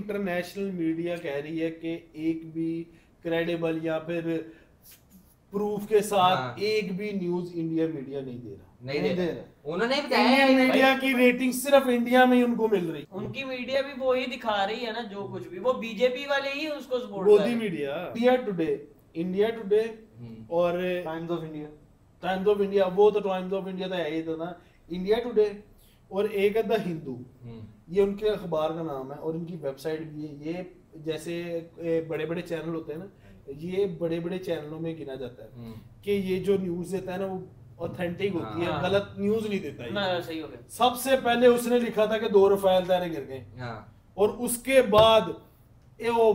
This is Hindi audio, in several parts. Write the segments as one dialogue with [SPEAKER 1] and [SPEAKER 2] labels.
[SPEAKER 1] इंटरनेशनल मीडिया कह रही है कि एक भी क्रेडिबल या फिर प्रूफ के साथ
[SPEAKER 2] हाँ।
[SPEAKER 1] एक भी न्यूज इंडिया मीडिया नहीं दे रहा,
[SPEAKER 2] नहीं दे रहा। उन्होंने बताया
[SPEAKER 1] इंडियन
[SPEAKER 2] है
[SPEAKER 1] मीडिया की रेटिंग सिर्फ इंडिया में ही उनको मिल रही।
[SPEAKER 3] उनकी मीडिया भी वो ही दिखा रही है ना, जो कुछ भी वो बीजेपी वाले ही उसको सपोर्ट कर
[SPEAKER 1] मोदी
[SPEAKER 3] रहे हैं।
[SPEAKER 1] मीडिया, इंडिया टुडे और
[SPEAKER 4] times of India,
[SPEAKER 1] times of India, वो तो टाइम्स ऑफ इंडिया तो है ही था ना, इंडिया टुडे और एक है द हिंदू, ये उनके अखबार का नाम है और इनकी वेबसाइट भी है। ये जैसे बड़े बड़े चैनल होते हैं ना, ये बड़े बड़े चैनलों में गिना जाता है कि ये जो न्यूज देता है ना वो ऑथेंटिक होती है, गलत न्यूज नहीं देता है।
[SPEAKER 3] ना सही हो गया।
[SPEAKER 1] सबसे पहले उसने लिखा था कि 2 रफाल तैयार गिर गए, और उसके बाद वो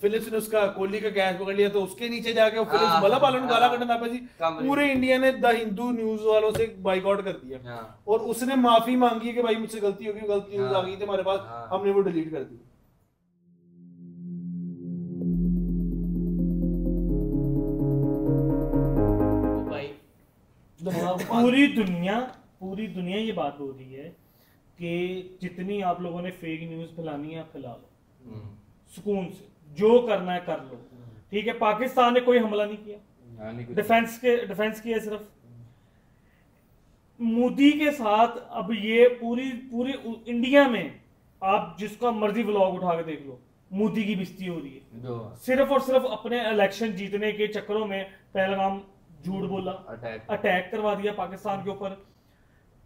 [SPEAKER 1] फिलिप्स ने उसका कोहली का कैच पकड़ लिया, तो उसके नीचे जाके वो फिलिप्स बल्ला पालन गाला कटना पे जी पूरे इंडिया ने द हिंदू न्यूज वालों से बाइकआउट कर दिया, और उसने माफी मांगी कि भाई मुझसे गलती हो गई, गलती न्यूज आ गई थी हमारे पास, हमने वो डिलीट कर दी।
[SPEAKER 5] पूरी दुनिया ये बात हो रही है कि जितनी आप लोगों ने फेक न्यूज फैलानी है फैला लो, सुकून से जो करना है कर लो, ठीक है। पाकिस्तान ने कोई हमला नहीं किया, डिफेंस किया सिर्फ। मोदी के साथ अब ये पूरी इंडिया में आप जिसका मर्जी व्लॉग उठा के देख लो, मोदी की बेइज्जती हो रही है सिर्फ और सिर्फ अपने इलेक्शन जीतने के चक्करों में। पहलगाम झूठ बोला, अटैक करवा दिया पाकिस्तान के ऊपर।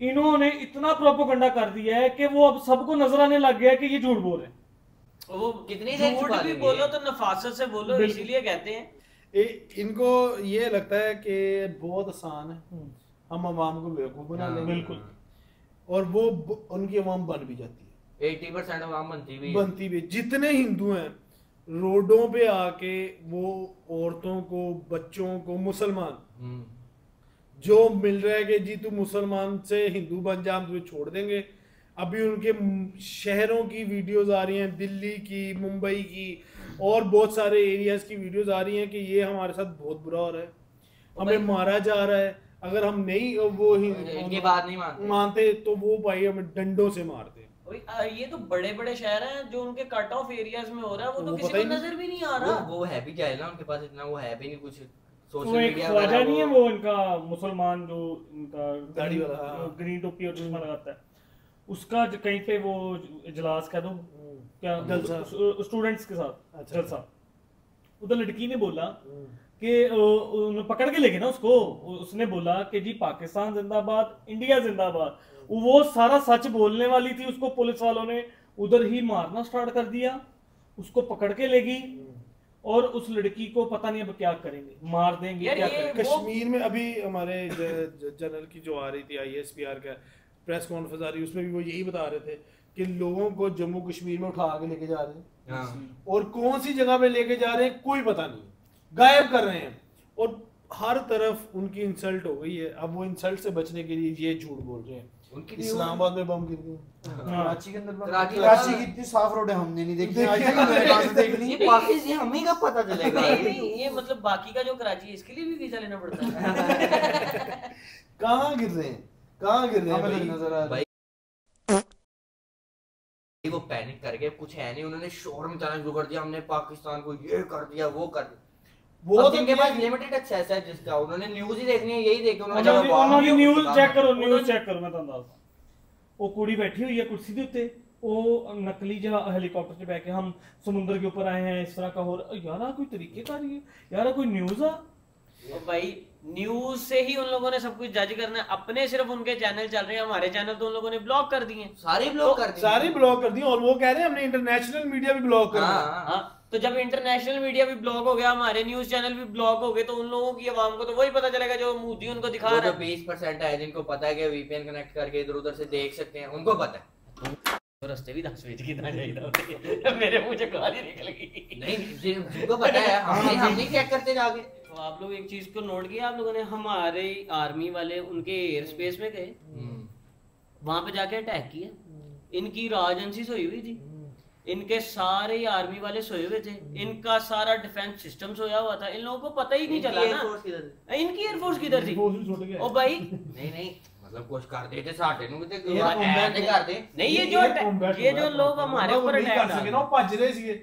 [SPEAKER 5] इन्होंने इतना प्रोपेगेंडा कर दिया है कि वो अब सबको नजर आने लग गया है कि ये झूठ बोल रहे हैं।
[SPEAKER 3] वो कितनी देर झूठ भी बोलो तो नफासत से बोलो, इसीलिए कहते हैं।
[SPEAKER 1] इनको ये लगता है कि बहुत आसान है, हम अवाम को बेवकूफ बना लेंगे, बिल्कुल, और वो उनकी अवाम बन भी जाती है।
[SPEAKER 2] 80% अवाम बनती भी।
[SPEAKER 1] जितने हिंदू हैं रोडों पे आके वो औरतों को, बच्चों को, मुसलमान जो मिल रहा है कि जी तू मुसलमान से हिंदू बन जा, हम तुझे छोड़ देंगे। अभी उनके शहरों की वीडियोस आ रही हैं, दिल्ली की, मुंबई की और बहुत सारे एरियाज की वीडियोस आ रही हैं कि ये हमारे साथ बहुत बुरा हो रहा है, हमें मारा जा रहा है। अगर हम नहीं वो
[SPEAKER 2] इनकी बात नहीं
[SPEAKER 1] मानते तो वो भाई हमें डंडों से मारते।
[SPEAKER 3] ये तो बड़े बड़े शहर हैं जो उनके कट ऑफ एरियाज में हो रहा है, वो तो किसी को नजर भी नहीं आ रहा।
[SPEAKER 2] वो है भी जाहिल ना, उनके पास इतना वो है भी नहीं कुछ सोशल
[SPEAKER 5] मीडिया। ख्वाजा नहीं है वो इनका मुसलमान जो इनका दाढ़ी वाला ग्रीन टोपी और चश्मा लगाता है, उसका कहीं पे वो इजलास कह दो क्या स्टूडेंट्स के साथ जलसा, उधर लड़की ने बोला कि पकड़ के लेके ना उसको, उसने बोला कि जी पाकिस्तान जिंदाबाद, इंडिया जिंदाबाद। वो सारा सच बोलने वाली थी, उसको पुलिस वालों ने उधर ही मारना स्टार्ट कर दिया, उसको पकड़ के लेगी और उस लड़की को पता नहीं अब क्या करेंगे, मार देंगे क्या करेंगे।
[SPEAKER 1] कश्मीर में अभी हमारे जनरल की जो आ रही थी ISPR का प्रेस कॉन्फ्रेंस आ रही, उसमें भी वो यही बता रहे थे कि लोगों को जम्मू कश्मीर में उठा के लेके जा रहे हैं, और कौन सी जगह पे लेके जा रहे हैं कोई पता नहीं, गायब कर रहे हैं, और हर तरफ उनकी इंसल्ट हो गई है। अब वो इंसल्ट से बचने के लिए ये झूठ बोल रहे हैं। इस्लामाबाद में बम गिर गए,
[SPEAKER 4] कराची के अंदर, कराची की इतनी साफ रोड है हमने नहीं देखी आज तक, मैंने कहां से देख ली?
[SPEAKER 2] ये पाकिस्तान हमें कब पता चलेगा?
[SPEAKER 3] ये मतलब बाकी का जो कराची है इसके लिए भी वीजा लेना पड़ता है।
[SPEAKER 1] कहां गिर रहे हैं, कहां गिर रहे हैं
[SPEAKER 4] नजर आ
[SPEAKER 2] भाई? वो पैनिक कर गए, कुछ है नहीं, उन्होंने शोर मचाना शुरू कर दिया, हमने पाकिस्तान को ये कर दिया वो कर दिया। वो तो इनके पास लिमिटेड एक्सेस है जिसका, उन्होंने न्यूज़ ही देखनी है, यही देखो।
[SPEAKER 5] उन्होंने न्यूज़ चेक करो, न्यूज़ चेक करो। मैं तो वो कुड़ी बैठी हुई है कुर्सी के उत्ते, वो नकली जो हेलीकॉप्टर से बैठ के हम समुद्र के ऊपर आए हैं, इस तरह का हो रहा है यार, कोई तरीकेकारी है यार, कोई न्यूज़ है।
[SPEAKER 3] भाई न्यूज से ही उन लोगों ने सब कुछ जज करना है, अपने सिर्फ उनके चैनल चल रहे हैं, हमारे चैनल तो उन लोगों ने ब्लॉक कर दिए,
[SPEAKER 2] सारे ब्लॉक कर
[SPEAKER 1] दिए, और वो कह रहे हैं हमने इंटरनेशनल मीडिया भी ब्लॉक कर दिया।
[SPEAKER 3] तो जब इंटरनेशनल मीडिया भी ब्लॉक हो गया, हमारे न्यूज चैनल भी ब्लॉक हो गए, तो उन लोगों की आवाम को तो वही पता चलेगा जो मोदी उनको दिखा रहा है।
[SPEAKER 2] 20% है जिनको पता है कि VPN कनेक्ट करके इधर उधर से देख सकते हैं, उनको पता है।
[SPEAKER 3] तो रास्ते भी 10 बजे कितना चाहिए मेरे मुंह से गाली निकल गई।
[SPEAKER 2] नहीं जिनको पता है, हम नहीं चेक करते जाके।
[SPEAKER 3] तो आप लोग एक चीज को नोट किया आप लोगों ने, हमारे आर्मी वाले उनके एयर स्पेस में गए, वहां पे जाके अटैक किया, इनकी रॉ एजेंसी सोई हुई थी, इनके सारे आर्मी वाले सोए हुए थे, इनका सारा डिफेंस सिस्टम सोया हुआ था, इन लोगों को पता ही नहीं चला ना इनकी एयरफोर्स किधर थी। ओ भाई
[SPEAKER 2] नहीं मतलब कुछ कर देते साडे नु ते
[SPEAKER 1] ये combat
[SPEAKER 2] ऐसे कर दे
[SPEAKER 3] नहीं ये जो लोग हमारे ऊपर
[SPEAKER 1] नहीं कर
[SPEAKER 3] अटैक
[SPEAKER 1] सके ना, वो भज रहे थे।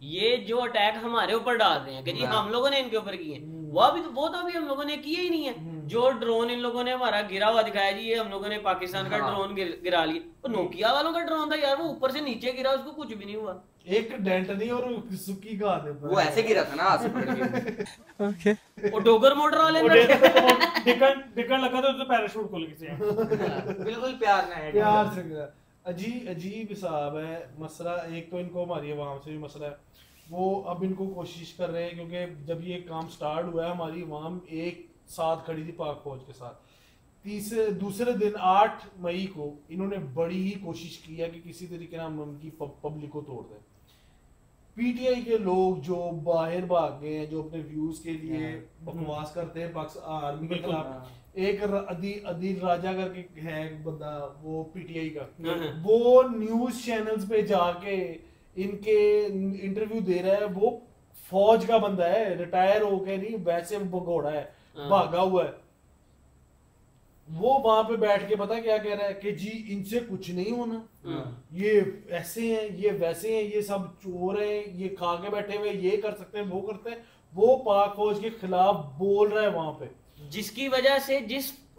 [SPEAKER 3] ये जो अटैक हमारे ऊपर डाल रहे हैं कि जी हम लोगों ने इनके ऊपर किए हैं, वो तो अभी हम लोगों ने किए ही नहीं है। जो ड्रोन इन लोगों ने हमारा गिरा हुआ दिखाया जी, ये हम लोगों ने पाकिस्तान का ड्रोन गिरा लिया, वो नोकिया वालों का ड्रोन था यार, वो ऊपर से नीचे गिरा, उसको कुछ भी नहीं हुआ,
[SPEAKER 1] एक डेंट नहीं और सुकी का आधे पर।
[SPEAKER 2] वो ऐसे गिरा था ना हाथ से पकड़ के।
[SPEAKER 5] ओके
[SPEAKER 3] वो डोगर मोटर वाले
[SPEAKER 5] डिकन लगा तो पैराशूट खोल के
[SPEAKER 2] बिल्कुल प्यार ना
[SPEAKER 1] प्यार से गिरा। अजीब हिसाब है मसला। एक तो इनको हमारी अवाम से भी मसला है, वो अब इनको कोशिश कर रहे हैं, क्योंकि जब ये काम स्टार्ट हुआ है हमारी अवाम एक साथ खड़ी थी पाक फौज के साथ। दूसरे दिन 8 मई को इन्होंने बड़ी ही कोशिश की है कि किसी तरीके से हम उनकी पब्लिक को तोड़ दें। पीटीआई के लोग जो बाहर भाग गए हैं, जो अपने व्यूज के लिए बकवास करते हैं आर्मी के खिलाफ, एक अदील राजा करके है एक बंदा, वो पीटीआई का, वो न्यूज चैनल्स पे जाके इनके इंटरव्यू दे रहा है। वो फौज का बंदा है, रिटायर होके नहीं, वैसे भगोड़ा है, भागा हुआ है। वो वहां पे बैठ के पता क्या कह रहा है कि जी इनसे कुछ नहीं होना, ये ऐसे हैं, ये वैसे हैं, ये सब चोर हैं, ये खा के बैठे हुए, ये कर सकते हैं, वो करते हैं। वो पाक फौज के खिलाफ बोल रहा है वहां पे,
[SPEAKER 3] जिसकी वजह से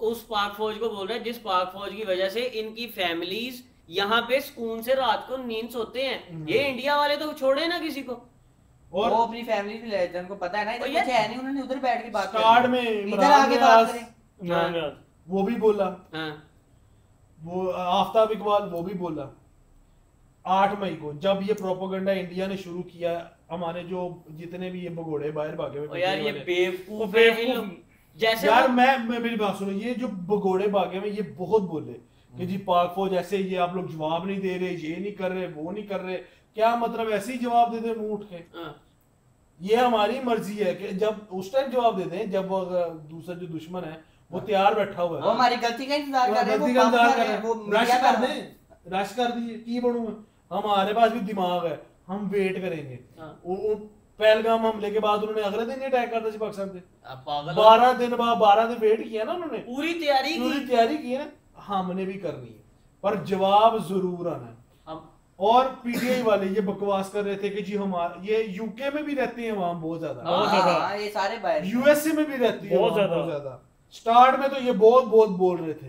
[SPEAKER 3] उस पाक फौज को बोल रहा है, जिस पाक फौज की वजह से इनकी फैमिलीज यहाँ पे सुकून से रात को नींद सोते हैं। ये इंडिया वाले तो छोड़े ना किसी को,
[SPEAKER 2] और वो अपनी फैमिली भी ले जाते हैं, उनको पता है ना इधर कुछ है नहीं, उन्होंने उधर बैठ के बात
[SPEAKER 1] स्टार्ट में
[SPEAKER 2] इधर आके बात करें,
[SPEAKER 1] वो भी बोला,
[SPEAKER 3] हाँ।
[SPEAKER 1] वो आफ्ताब इकबाल वो भी बोला 8 मई को, जब ये प्रोपेगेंडा इंडिया ने शुरू किया। हमारे जो जितने भी ये भगोड़े बाहर भागे हुए
[SPEAKER 3] यार ये बेवकूफ जैसे
[SPEAKER 1] यार मैं मेरी बात सुनो, ये जो भगोड़े भागे हुए ये बहुत बोले कि जी पाक फौज ऐसे, ये आप लोग जवाब नहीं दे रहे, ये नहीं कर रहे, वो नहीं कर रहे। क्या मतलब ऐसे ही जवाब दे दे मुंह उठ के? ये हमारी मर्जी है कि जब उस टाइम जवाब दे दें जब दूसरा जो दुश्मन है वो तैयार बैठा हुआ है,
[SPEAKER 2] वो हमारी गलती का इंतजार कर रहे हैं,
[SPEAKER 1] वो रश कर दें, रश कर दिए की बनू। हमारे पास भी दिमाग है, हम वेट करेंगे। पहलगाम हमले के बाद उन्होंने अगले दिन अटैक करता पाकिस्तान पे, 12 दिन वेट किया ना उन्होंने,
[SPEAKER 3] पूरी तैयारी
[SPEAKER 1] की है ना। हमने भी करनी है, पर जवाब जरूर आना है। और पीटीआई वाले ये बकवास कर रहे थे कि जी हमारे ये यूके में भी रहते हैं वहां बहुत ज्यादा,
[SPEAKER 2] ये सारे बाहर
[SPEAKER 1] यूएसए में भी रहती है बहुत ज्यादा। स्टार्ट में तो ये बहुत बोल रहे थे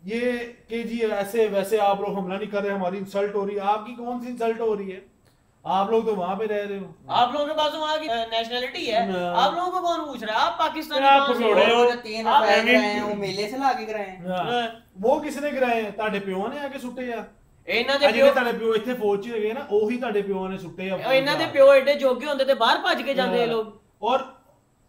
[SPEAKER 1] ये कि जी ऐसे वैसे आप लोग हमला नहीं कर रहे, हमारी इंसल्ट हो रही है। आपकी कौन सी इंसल्ट हो रही है? आप लोग तो वहां पे रह रहे हो,
[SPEAKER 3] आप लोगों के पास वहां की नेशनैलिटी है, आप लोगों को कौन पूछ रहा है? आप पाकिस्तानी
[SPEAKER 5] आप पकड़े हो,
[SPEAKER 2] 3 अफैर गए हैं, वो मेले से लाके गए हैं।
[SPEAKER 1] वो किसने गिराए हैं? ਤੁਹਾਡੇ ਪਿਓ ਨੇ ਆਕੇ ਸੁੱਟੇ ਆ?
[SPEAKER 3] ਇਹਨਾਂ ਦੇ
[SPEAKER 1] ਪਿਓ ਤੁਹਾਡੇ ਪਿਓ ਇੱਥੇ ਫੌਜ 'ਚ ਹੈਗੇ ਨਾ, ਉਹੀ ਤੁਹਾਡੇ ਪਿਓ ਨੇ ਸੁੱਟੇ ਆ।
[SPEAKER 3] ਇਹਨਾਂ ਦੇ ਪਿਓ ਐਡੇ ਜੋਗੇ ਹੁੰਦੇ ਤੇ ਬਾਹਰ ਭੱਜ ਕੇ ਜਾਂਦੇ ਇਹ ਲੋग।
[SPEAKER 1] और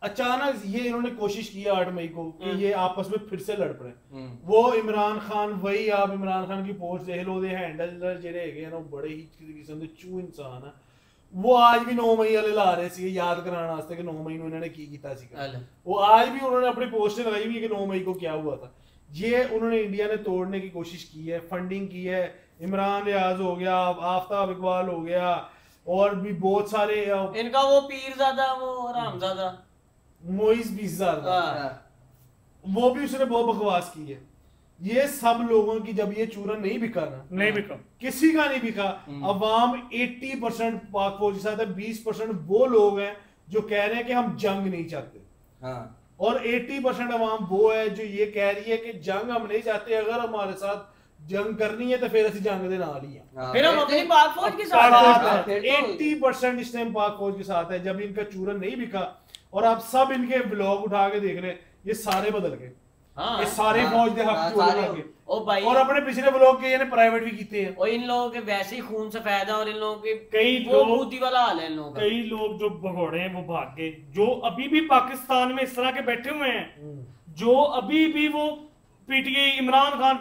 [SPEAKER 1] अचानक ये इन्होंने कोशिश की 8 मई को कि ये आपस में फिर से लड़ पड़े। वो इमरान खान, वही आप इमरान खान की पोस्ट देख लो, दे हैंडल जेडे हैगे ना बड़े ही किस्म दे चू इंसान है। वो आज भी 9 मई वाले ला रहे सी याद कराने वास्ते कि 9 मई ਨੂੰ इन्होंने की कीता सीगा। वो आज भी उन्होंने अपनी पोस्ट लगाई हुई है कि 9 मई को क्या हुआ था। ये उन्होंने इंडिया ने तोड़ने की कोशिश की है, फंडिंग की है। इमरान रियाज हो गया, आफ्ताब इकबाल हो गया, और भी बहुत सारे,
[SPEAKER 3] इनका वो पीरजादा, वो हरामजादा
[SPEAKER 1] मोइज बीज़ादा, वो भी उसने बहुत बकवास की है। ये सब लोगों की जब ये चूरन नहीं बिका ना,
[SPEAKER 5] नहीं बिका,
[SPEAKER 1] किसी का नहीं बिका। अवाम 80% पाक फौज के साथ है, 20% वो लोग हैं जो कह रहे हैं कि हम जंग नहीं चाहते, और 80% अवाम वो है जो ये कह रही है कि जंग हम नहीं चाहते, अगर हमारे साथ जंग करनी है तो फिर असि जंग दे नाल ही है,
[SPEAKER 3] फिर हम अपनी पाक फौज के साथ
[SPEAKER 1] है। 80% इस टाइम पाक फौज के साथ है। जब इनका चूरन नहीं बिका और आप सब इनके ब्लॉग उठा के देख रहे हैं, ये सारे बदल गए। ये सारे फौज दे हक चूरन आ गए, और अपने पिछले ब्लॉग के ये प्राइवेट भी कीते हैं।
[SPEAKER 3] और इन लोगों के वैसे ही खून सफेद है, और इन लोगों के
[SPEAKER 5] कई
[SPEAKER 3] लोग वाला हाल है इन लोगों का।
[SPEAKER 5] कई लोग जो भगोड़े हैं वो भाग गए, जो अभी भी पाकिस्तान में इस तरह के बैठे हुए हैं, जो अभी भी वो पीटीआई इमरान खान,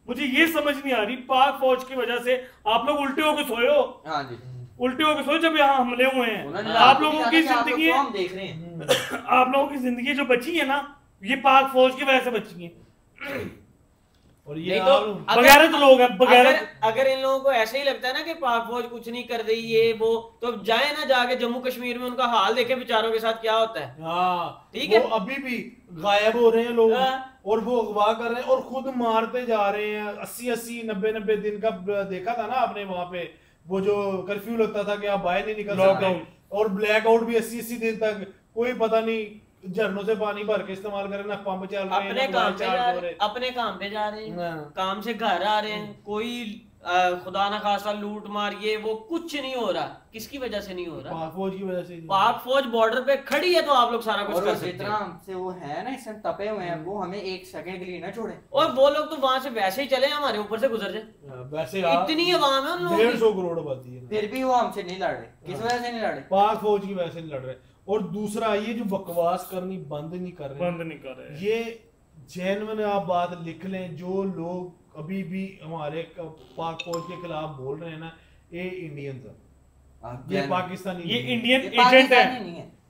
[SPEAKER 5] मुझे ये समझ नहीं आ रही, पाक फौज की वजह से आप लोग उल्टे होकर सोए हो। उल्टे होकर सोए जब यहाँ हमले हुए हैं। आप लोगों की जिंदगी,
[SPEAKER 2] हम देख रहे हैं,
[SPEAKER 5] आप लोगों की जिंदगी जो बची है ना, ये पाक फौज की वजह से बची है।
[SPEAKER 1] और ये
[SPEAKER 3] नहीं तो
[SPEAKER 5] बगैरत लोग हैं, बगैरत।
[SPEAKER 3] अगर इन लोगों को ऐसे ही लगता है ना कि पाक फौज कुछ नहीं कर रही ये वो, तो जाए ना जाके जम्मू कश्मीर में उनका हाल देखे बेचारों के साथ क्या होता है।
[SPEAKER 1] हाँ
[SPEAKER 3] ठीक है,
[SPEAKER 1] वो अभी भी गायब हो रहे हैं लोग
[SPEAKER 3] हाँ।
[SPEAKER 1] और वो अगवा कर रहे हैं और खुद मारते जा रहे हैं। 80-80 90-90 दिन का देखा था ना आपने वहां पे, वो जो कर्फ्यू लगता था कि आप बाहर नहीं निकल सकते, और ब्लैक आउट भी 80-80 दिन तक, कोई पता नहीं झरनों से पानी भर के इस्तेमाल कर रहे हैं, ना पंप चल रहे हैं,
[SPEAKER 3] अपने
[SPEAKER 1] ना
[SPEAKER 3] काम
[SPEAKER 1] मोबाइल
[SPEAKER 3] पे
[SPEAKER 1] चार्ज
[SPEAKER 3] जा
[SPEAKER 1] हो
[SPEAKER 3] रहे
[SPEAKER 1] रहे।
[SPEAKER 3] अपने काम पे जा रहे हैं,
[SPEAKER 1] हाँ।
[SPEAKER 3] काम से घर आ रहे हैं, कोई खुदा ना खासा लूट मार ये वो कुछ नहीं हो रहा। किसकी वजह से नहीं हो रहा?
[SPEAKER 1] पाक फौज की वजह से।
[SPEAKER 3] पाक फौज बॉर्डर पे खड़ी है तो आप लोग सारा कुछ
[SPEAKER 2] और
[SPEAKER 3] कर सकते
[SPEAKER 2] जितना
[SPEAKER 3] हैं।
[SPEAKER 2] हमसे वो है ना इस टाइम तपे हुए हैं, वो हमें एक सेकंड के लिए ना छोड़े।
[SPEAKER 3] और वो लोग तो वहां से वैसे ही चले हमारे ऊपर से गुजर जाए।
[SPEAKER 1] वैसे
[SPEAKER 3] इतनी आवाम है उन लोगों की।
[SPEAKER 1] 150 करोड़ आबादी है,
[SPEAKER 2] फिर भी वो हमसे नहीं लड़ रहे। किस वजह से नहीं लड़ रहे?
[SPEAKER 1] पाक फौज की वजह से नहीं लड़ रहे। और दूसरा ये जो बकवास करनी बंद नहीं कर रहे, ये जेन्युइन आप बात लिख लें, जो लोग अभी भी हमारे पाक फौज के खिलाफ बोल रहे हैं ना, ये इंडियंस है, ये पाकिस्तानी,
[SPEAKER 5] ये इंडियन एजेंट है,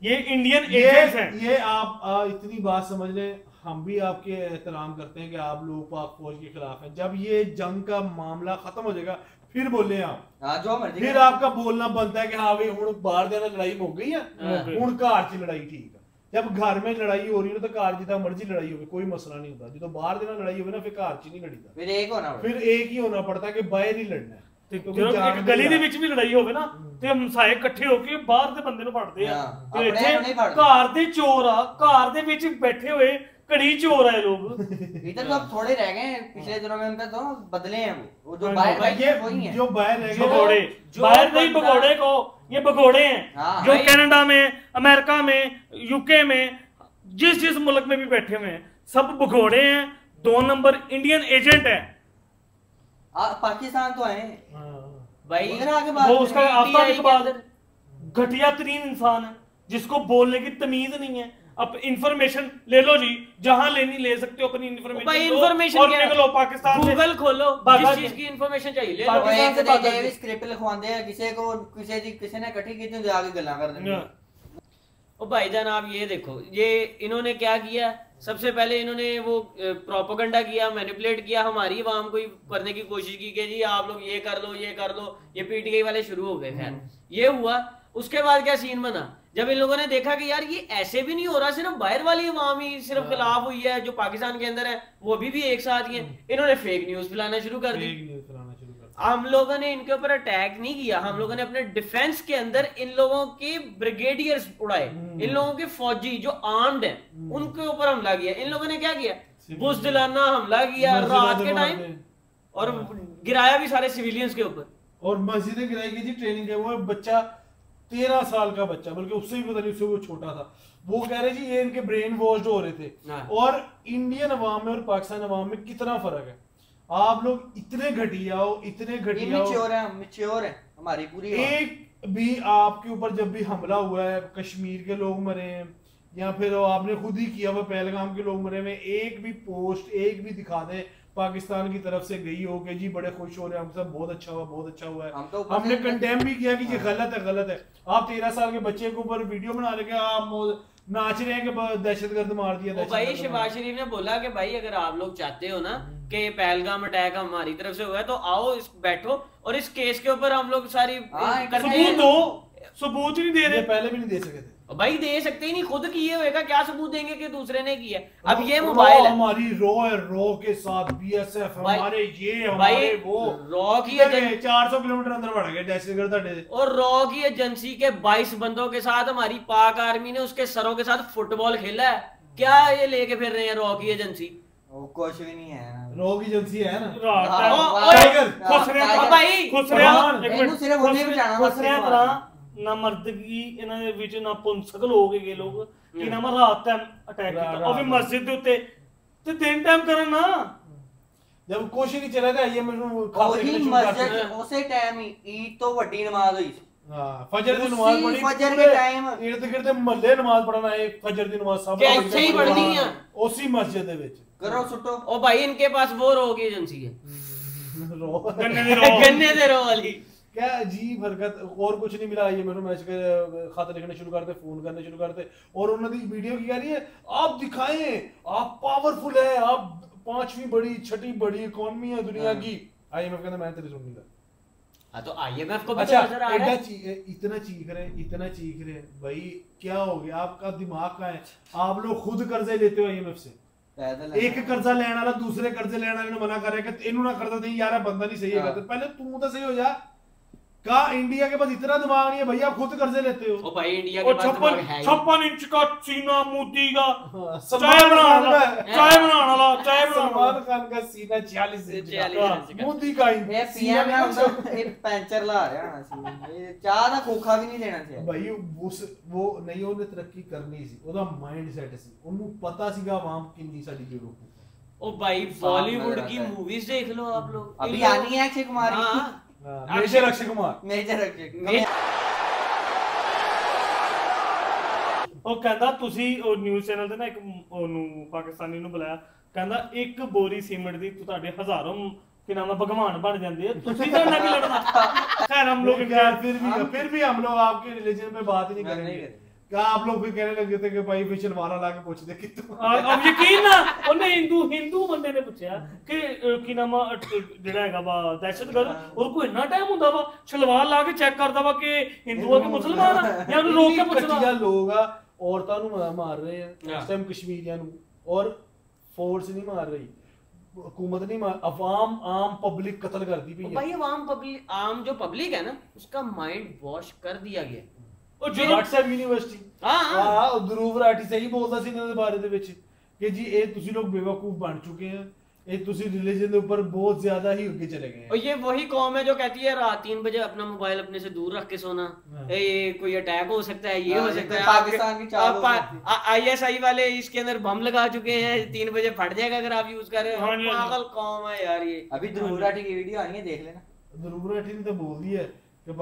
[SPEAKER 5] ये इंडियन एजेंट्स हैं।
[SPEAKER 1] ये आप इतनी बात समझ लें, हम भी आपके एहतराम करते हैं कि आप लोग पाक फौज के खिलाफ हैं। जब ये जंग का मामला खत्म हो जाएगा फिर बोले आप,
[SPEAKER 2] हाँ जो मर्जी,
[SPEAKER 1] फिर आपका बोलना बनता है कि हाँ भाई हुण बाहर देना लड़ाई हो गई है, हुण घर च लड़ाई ठीक है। जब घर में लड़ाई हो रही है तो घर जितना मर्जी लड़ाई हो, कोई मसला नहीं होता। जो बाहर देना लड़ाई हो ना, फिर घर च नहीं लड़ीदा,
[SPEAKER 2] फिर एक होना पड़ता,
[SPEAKER 1] फिर एक ही होना पड़ता है कि बाहर ही लड़ना है।
[SPEAKER 5] ਜਦੋਂ ਇੱਕ ਗਲੀ ਦੇ ਵਿੱਚ ਵੀ ਲੜਾਈ ਹੋਵੇ ਨਾ ਤੇ ਹਮਸਾਏ ਇਕੱਠੇ ਹੋ ਕੇ ਬਾਹਰ ਦੇ ਬੰਦੇ ਨੂੰ ਫੜਦੇ ਆ, ਤੇ ਇੱਥੇ ਘਰ ਦੇ ਚੋਰ ਆ, ਘਰ ਦੇ ਵਿੱਚ ਬੈਠੇ ਹੋਏ ਘੜੀ ਚੋਰ ਆ ਲੋग।
[SPEAKER 2] इधर तो अब थोड़े रह गए हैं, पिछले दिनों में उनका तो बदले हैं वो जो बाहर बैठे हैं वही हैं,
[SPEAKER 1] जो बाहर रह गए
[SPEAKER 5] भगोड़े, बाहर नहीं भगोड़े को, ये भगोड़े हैं जो कनाडा में, अमेरिका में, यूके में, जिस मुल्क में भी बैठे हुए हैं, सब भगोड़े हैं, 2 नंबर इंडियन एजेंट है।
[SPEAKER 2] पाकिस्तान तो आए
[SPEAKER 3] भाई
[SPEAKER 2] इधर आके बात,
[SPEAKER 5] वो उसका आफ्ताब इकबाल घटिया तरीन इंसान है, जिसको बोलने की तमीज नहीं है। अब इंफॉर्मेशन ले लो जी, जहां लेनी ले सकते हो अपनी इंफॉर्मेशन।
[SPEAKER 3] भाई इंफॉर्मेशन
[SPEAKER 5] और निकलो पाकिस्तान से,
[SPEAKER 3] गूगल खोलो, जिस चीज की इंफॉर्मेशन चाहिए ले लो।
[SPEAKER 2] एक दे भी स्क्रिप्ट लिखवाते हैं किसी को, किसी ने इकट्ठी की तो आगे गल्ला कर देंगे।
[SPEAKER 3] ओ भाईजान आप ये देखो, ये इन्होंने क्या किया, सबसे पहले इन्होंने वो प्रोपेगेंडा किया, मैनिपुलेट किया, हमारी आवाम को करने की कोशिश की कि जी आप लोग ये कर लो, ये कर लो, ये पीटीआई वाले शुरू हो गए। खैर ये हुआ, उसके बाद क्या सीन बना, जब इन लोगों ने देखा कि यार ये ऐसे भी नहीं हो रहा, सिर्फ बाहर वाली अवाम ही सिर्फ खिलाफ हुई है, जो पाकिस्तान के अंदर है वो भी एक साथ ही है, इन्होंने फेक न्यूज फैलाना शुरू कर दी। हम लोगों ने इनके ऊपर अटैक नहीं किया, हम लोगों ने अपने डिफेंस के अंदर इन लोगों के ब्रिगेडियर्स उड़ाए, इन लोगों के फौजी जो आर्म्ड हैं उनके ऊपर हमला किया। इन लोगों ने क्या किया, बुज़दिलाना हमला किया रात के टाइम, और गिराया भी सारे सिविलियंस के ऊपर,
[SPEAKER 1] और मस्जिदें गिराई गई थी ट्रेनिंग के। वो बच्चा 13 साल का बच्चा, बल्कि उससे भी पता नहीं, उससे वो छोटा था, वो कह रहे जी ये इनके ब्रेन वॉश्ड हो रहे थे। और इंडियन अवाम में और पाकिस्तान अवाम में कितना फर्क है। आप लोग इतने घटिया हो, इतने घटिया हो,
[SPEAKER 2] मैच्योर है हमारी पूरी।
[SPEAKER 1] एक भी आपके ऊपर जब भी हमला हुआ है, कश्मीर के लोग मरे हैं या फिर आपने खुद ही किया हुआ पहलगाम के लोग मरे हुए, एक भी पोस्ट एक भी दिखा दे पाकिस्तान की तरफ से गई हो कि जी बड़े खुश हो रहे हैं हम सब, बहुत अच्छा हुआ, बहुत अच्छा हुआ है। हमने कंडेम भी किया कि ये गलत है, गलत है। आप 13 साल के बच्चे के ऊपर वीडियो बना रहे हैं, आप नाच रहे हैं कि दहशतगर्द मार दिया।
[SPEAKER 3] भाई शहबाज शरीफ ने बोला कि भाई अगर आप लोग चाहते हो ना कि पहलगाम अटैक हमारी तरफ से हुआ है तो आओ बैठो और इस केस के ऊपर हम लोग सारी
[SPEAKER 5] सबूत दो, सबूत नहीं दे रहे,
[SPEAKER 1] पहले भी नहीं दे सके थे
[SPEAKER 3] भाई, दे सकते ही नहीं, खुद किए हुए का क्या सबूत देंगे कि दूसरे ने किया। अब ये मोबाइल
[SPEAKER 1] हमारी रॉ के साथ बीएसएफ हमारे ये हमारे वो
[SPEAKER 3] रॉ की
[SPEAKER 1] 400 किलोमीटर अंदर बढ़ गए दहशतगर्द, और
[SPEAKER 3] रॉ की एजेंसी के 22 बंदों के साथ हमारी पाक आर्मी ने उसके सरों के साथ फुटबॉल खेला है। क्या ये लेके फिर रहे हैं रॉ की एजेंसी?
[SPEAKER 2] कुछ भी नहीं है,
[SPEAKER 1] रॉ की एजेंसी है ना,
[SPEAKER 5] ना मर्दगी ਇਹਨਾਂ ਦੇ ਵਿੱਚ ਨਾ ਪੁੰਸਕ ਲੋਕ ਹੈਗੇ ਲੋਕ ਕਿ ਨਾ ਰਾਤ ਟਾਈਮ ਅਟੈਕ ਕੀਤਾ ਉਹ ਵੀ ਮਸਜਿਦ ਦੇ ਉੱਤੇ ਤੇ ਦਿਨ ਟਾਈਮ ਕਰਨ ਨਾ।
[SPEAKER 1] जब कुछ नहीं चला था ये
[SPEAKER 2] ਉਹੀ ਮਸਜਿਦ ਉਸੇ ਟਾਈਮ ਹੀ ਈਦ ਤੋਂ ਵੱਡੀ ਨਮਾਜ਼ ਹੋਈ।
[SPEAKER 1] हाँ फजर की नमाज पढ़ी,
[SPEAKER 2] फजर के टाइम
[SPEAKER 1] इर्द गिर्द महल्ले नमाज पढ़ना है, फजर की नमाज सब
[SPEAKER 3] ऐसे ही पढ़नी है
[SPEAKER 1] उसी मस्जिद दे विच
[SPEAKER 2] करो सुटो।
[SPEAKER 3] ओ भाई इनके पास वो रॉ की एजेंसी है,
[SPEAKER 5] गन्ने
[SPEAKER 3] दे रॉ वाली।
[SPEAKER 1] क्या अजीब हरकत, और कुछ नहीं मिला। ये मेरे मैच के खत लिखने शुरू करते, फोन करने शुरू करते, और उन्होंने वीडियो की कह रही है आप दिखाएं आप पावरफुल है, आप 5वीं बड़ी 6ठी बड़ी इकोनॉमी है दुनिया की, IMF कहता मैं तेरी सुन नहीं रहा।
[SPEAKER 3] हाँ तो IMF को भी
[SPEAKER 1] अच्छा,
[SPEAKER 3] तो नजर आ रहा है।
[SPEAKER 1] इतना चीख रहे भाई, क्या हो गया आपका दिमाग का है? आप लोग खुद कर्जे लेते हो IMF से, एक कर्जा लेने वाला दूसरे कर्जे लेने वाले मना कर रहा है कि इन्होंने कर्जा नहीं यार बंदा नहीं सही है। पहले तू तो सही हो जा। का इंडिया के पास इतना दिमाग नहीं है भैया, आप खुद कर्जे लेते हो।
[SPEAKER 3] ओ भाई इंडिया के पास दिमाग है ही।
[SPEAKER 5] 56 इंच का सीना मोदी का,
[SPEAKER 1] सलमान खान
[SPEAKER 5] का
[SPEAKER 1] सीना 46 इंच
[SPEAKER 3] 46
[SPEAKER 1] का,
[SPEAKER 3] इंच का।
[SPEAKER 1] मोदी का
[SPEAKER 2] ਇਹ ਪੀਐਮ ਨੇ ਹੁੰਦਾ ਇਹ ਪੈਂਚਰ ਲਾ ਰਿਹਾ ਸੀ, ਇਹ ਚਾਹ ਦਾ ਖੋਖਾ ਵੀ ਨਹੀਂ ਦੇਣਾ ਸੀ
[SPEAKER 1] ਭਾਈ। वो नहीं ਉਹਨੇ ਤਰੱਕੀ ਕਰਨੀ ਸੀ, ਉਹਦਾ ਮਾਈਂਡ ਸੈਟ ਸੀ, ਉਹਨੂੰ ਪਤਾ ਸੀਗਾ ਆਵਾਮ ਕਿੰਨੀ ਸਾਡੀ ਬੇਵਕੂਫ ਹੈ।
[SPEAKER 3] ओ भाई बॉलीवुड की मूवीज देख लो आप लोग,
[SPEAKER 2] अभी आनी है अक्षय कुमार की,
[SPEAKER 1] मेजर अक्षय कुमार,
[SPEAKER 2] ਮੇਜਰ ਅਕਸ਼ੇ
[SPEAKER 5] ਉਹ ਕਹਿੰਦਾ ਤੁਸੀਂ ਉਹ ਨਿਊਜ਼ ਚੈਨਲ ਤੇ ਨਾ ਇੱਕ ਉਹਨੂੰ ਪਾਕਿਸਤਾਨੀ ਨੂੰ ਬੁਲਾਇਆ, ਕਹਿੰਦਾ ਇੱਕ ਬੋਰੀ ਸੀਮੈਂਟ ਦੀ ਤੁਹਾਡੇ ਹਜ਼ਾਰਾਂ ਕਿ ਨਾਮ ਭਗਵਾਨ ਬਣ ਜਾਂਦੇ ਆ, ਤੁਸੀਂ ਤਾਂ ਨਾ ਕੀ ਲੜਨਾ। खैर हम लोग
[SPEAKER 1] फिर भी हम लोग आपके रिलीजन पे बात ही नहीं करेंगे। क्या आप लोग भी कहने लगे थे कि भाई फिर शलवारा ला के पूछते कि
[SPEAKER 5] अब यकीन ना ਉਹਨੇ ਹਿੰਦੂ ਬੰਦੇ ਨੇ ਪੁੱਛਿਆ ਕਿ ਕੀ ਨਾਮ ਜਿਹੜਾ ਹੈਗਾ ਵਾ ਦਹਿਸ਼ਤਗਰਦ, ਉਹ ਕੋਈ ਇੰਨਾ ਟਾਈਮ ਹੁੰਦਾ ਵਾ ਸ਼ਲਵਾਰ ਲਾ ਕੇ ਚੈੱਕ ਕਰਦਾ ਵਾ ਕਿ ਹਿੰਦੂ ਆ ਕਿ ਮੁਸਲਮਾਨ ਆ, ਜਾਂ ਉਹਨੂੰ ਰੋਕ ਕੇ ਪੁੱਛਦਾ।
[SPEAKER 1] ਲੋਕ ਆ ਔਰਤਾਂ ਨੂੰ ਮਾਰ ਰਹੇ ਆ ਇਸ ਟਾਈਮ ਕਸ਼ਮੀਰੀਆਂ ਨੂੰ, ਔਰ फोर्स नहीं मार रही, हुकूमत नहीं मार, अवाम आम पब्लिक कत्ल कर दी
[SPEAKER 3] भाई। आम जो पब्लिक है ना उसका माइंड वॉश कर दिया गया।
[SPEAKER 1] और जो व्हाट्सएप यूनिवर्सिटी हां ध्रुव राठी सही बोलता सी इन्हां दे बारे दे विच कि जी ये तुसी लोग बेवकूफ बन चुके हैं, ये तुसी रिलीजन के ऊपर बहुत ज्यादा ही आगे चले गए हैं।
[SPEAKER 3] और ये वही कौम है जो कहती है रात 3 बजे अपना मोबाइल अपने से दूर रख के सोना, ये कोई अटैक हो सकता है, ये हो सकता है,
[SPEAKER 2] पाकिस्तान की चाल
[SPEAKER 3] ISI वाले इसके अंदर बम लगा चुके हैं, 3 बजे फट जाएगा अगर आप यूज कर रहे हो। पागल कौम है यार ये।
[SPEAKER 2] अभी ध्रुव राठी की वीडियो आनी है, देख लेना।
[SPEAKER 1] ध्रुव राठी ने तो बोल दिया है कि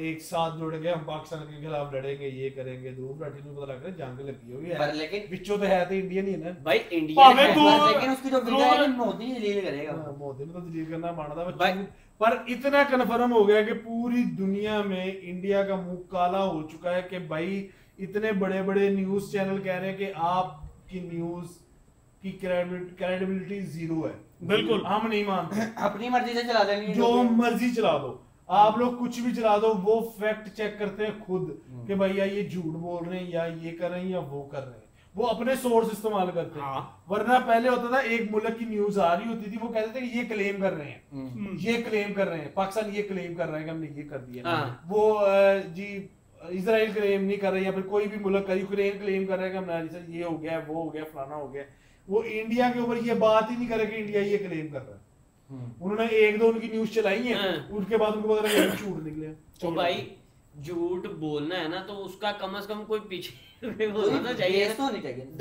[SPEAKER 1] एक साथ जुड़ेंगे हम पाकिस्तान के खिलाफ लड़ेंगे, ये करेंगे। ध्रुव राठी को पता लग रहा है जंग लगी होगी है, लेकिन बिच्चो तो है तो इंडियन ही है ना
[SPEAKER 3] भाई, इंडियन है,
[SPEAKER 2] लेकिन उसकी जो वीडियो है मोदी जलील करेगा,
[SPEAKER 1] मोदी ने तो जलील करना मानता है। पर इतना कन्फर्म हो गया कि पूरी दुनिया में इंडिया का मुंह काला हो चुका है कि भाई इतने बड़े बड़े न्यूज चैनल कह रहे हैं कि आपकी न्यूज की क्रेडिबिलिटी जीरो है। बिल्कुल हम नहीं मानते,
[SPEAKER 2] अपनी मर्जी से चला देंगे,
[SPEAKER 1] जो मर्जी चला दो, आप लोग कुछ भी चला दो, वो फैक्ट चेक करते हैं खुद कि भैया ये झूठ बोल रहे हैं या ये कर रहे हैं या वो कर रहे हैं, वो अपने सोर्स इस्तेमाल करते हैं। वरना पहले होता था एक मुल्क की न्यूज आ रही होती थी, वो कहते थे कि ये क्लेम कर रहे हैं, ये क्लेम कर रहे हैं, पाकिस्तान ये क्लेम कर रहा है कि हमने ये कर दिया, वो जी इजराइल क्लेम नहीं कर रहे, या फिर कोई भी मुल्क यूक्रेन क्लेम कर रहा है कि हमने ये हो गया वो हो गया फलाना हो गया। वो इंडिया के ऊपर ये बात ही नहीं करे कि इंडिया ये क्लेम कर रहा है। उन्होंने एक दो उनकी न्यूज चलाई है, उसके बाद उनको पता लगा झूठ निकले।
[SPEAKER 3] तो भाई झूठ बोलना है ना तो उसका कम से कम कोई पीछे होना चाहिए,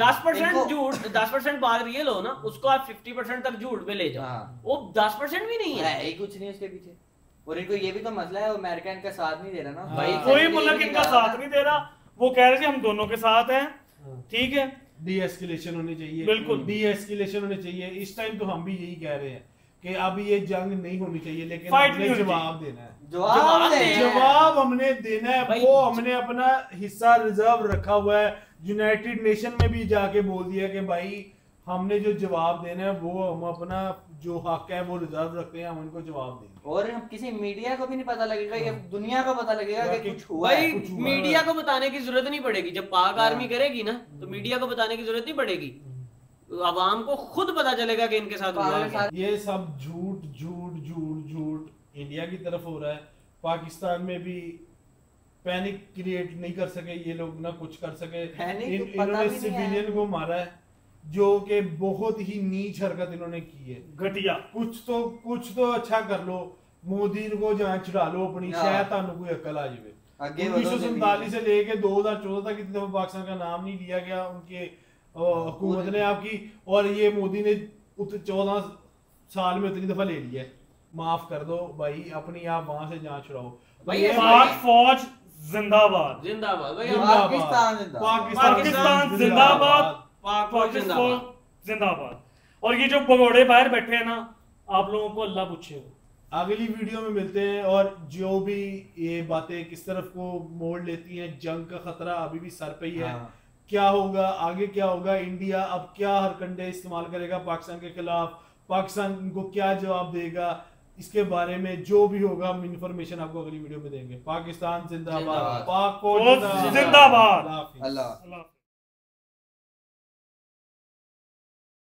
[SPEAKER 3] 10% झूठ 10% बात रियल हो ना, उसको आप 50% तक झूठ पे ले जाओ, वो 10% भी नहीं है,
[SPEAKER 2] कुछ नहीं उसके पीछे। और इनको ये भी तो मसला है, अमेरिका इनका साथ नहीं दे रहा ना
[SPEAKER 5] भाई, कोई मुल्क इनका साथ नहीं दे रहा। वो कह रहे थे हम दोनों के साथ हैं, ठीक है,
[SPEAKER 1] डी एस्केलेशन होनी चाहिए,
[SPEAKER 5] बिल्कुल
[SPEAKER 1] डी एस्केलेशन होनी चाहिए। इस टाइम तो हम भी यही कह रहे हैं कि अब ये जंग नहीं होनी चाहिए, लेकिन हमने जवाब देना है, जवाब हमने देना है। वो हमने अपना हिस्सा रिजर्व रखा हुआ है, यूनाइटेड नेशन में भी जाके बोल दिया कि भाई हमने जो जवाब देना है वो हम अपना जो हक है वो रिजर्व रखते हैं, हम उनको जवाब देंगे।
[SPEAKER 2] और हम किसी मीडिया को भी नहीं पता लगेगा या दुनिया को पता लगेगा कि कुछ हुआ है।
[SPEAKER 3] भाई मीडिया को बताने की जरूरत नहीं पड़ेगी, जब पाक आर्मी करेगी ना तो मीडिया को बताने की जरूरत नहीं पड़ेगी, आवाम को खुद पता चलेगा कि इनके साथ हुआ है।
[SPEAKER 1] ये सब झूठ झूठ झूठ झूठ इंडिया की तरफ हो रहा है। पाकिस्तान में भी पैनिक क्रिएट नहीं कर सके ये लोग, ना कुछ कर सके। इन्होंने सिविलियन को मारा है, जो कि बहुत ही नीच हरकत इन्होंने की है, घटिया। कुछ तो अच्छा कर लो, मोदी को जहाँ चढ़ा लो अपनी, शायद तानू कोई अकल आ जाए। 1947 से लेके 2014 तक इतनी दफा पाकिस्तान का नाम नहीं लिया गया उनके हुकूमत ने आपकी, और ये मोदी ने 14 साल में इतनी दफा ले लिया। माफ कर दो भाई, अपनी आप वहां से जांच छुड़ाओ।
[SPEAKER 5] पाक फौज जिंदाबाद,
[SPEAKER 3] जिंदाबाद
[SPEAKER 5] पाकिस्तान जिंदाबाद, पाक फौज जिंदाबाद। और ये जो भगोड़े बाहर बैठे हैं ना, आप लोगों को अल्लाह पूछेगा।
[SPEAKER 1] अगली वीडियो में मिलते हैं, और जो भी ये बातें किस तरफ को मोड़ लेती हैं, जंग का खतरा अभी भी सर पे ही है। क्या होगा आगे, क्या होगा, इंडिया अब क्या हरकंडे इस्तेमाल करेगा पाकिस्तान के खिलाफ, पाकिस्तान इनको क्या जवाब देगा, इसके बारे में जो भी होगा हम इंफॉर्मेशन आपको अगली वीडियो में देंगे। पाकिस्तान जिंदाबाद, पाक फौज
[SPEAKER 5] जिंदाबाद।
[SPEAKER 1] अल्लाह हाफिज।
[SPEAKER 2] अल्लाह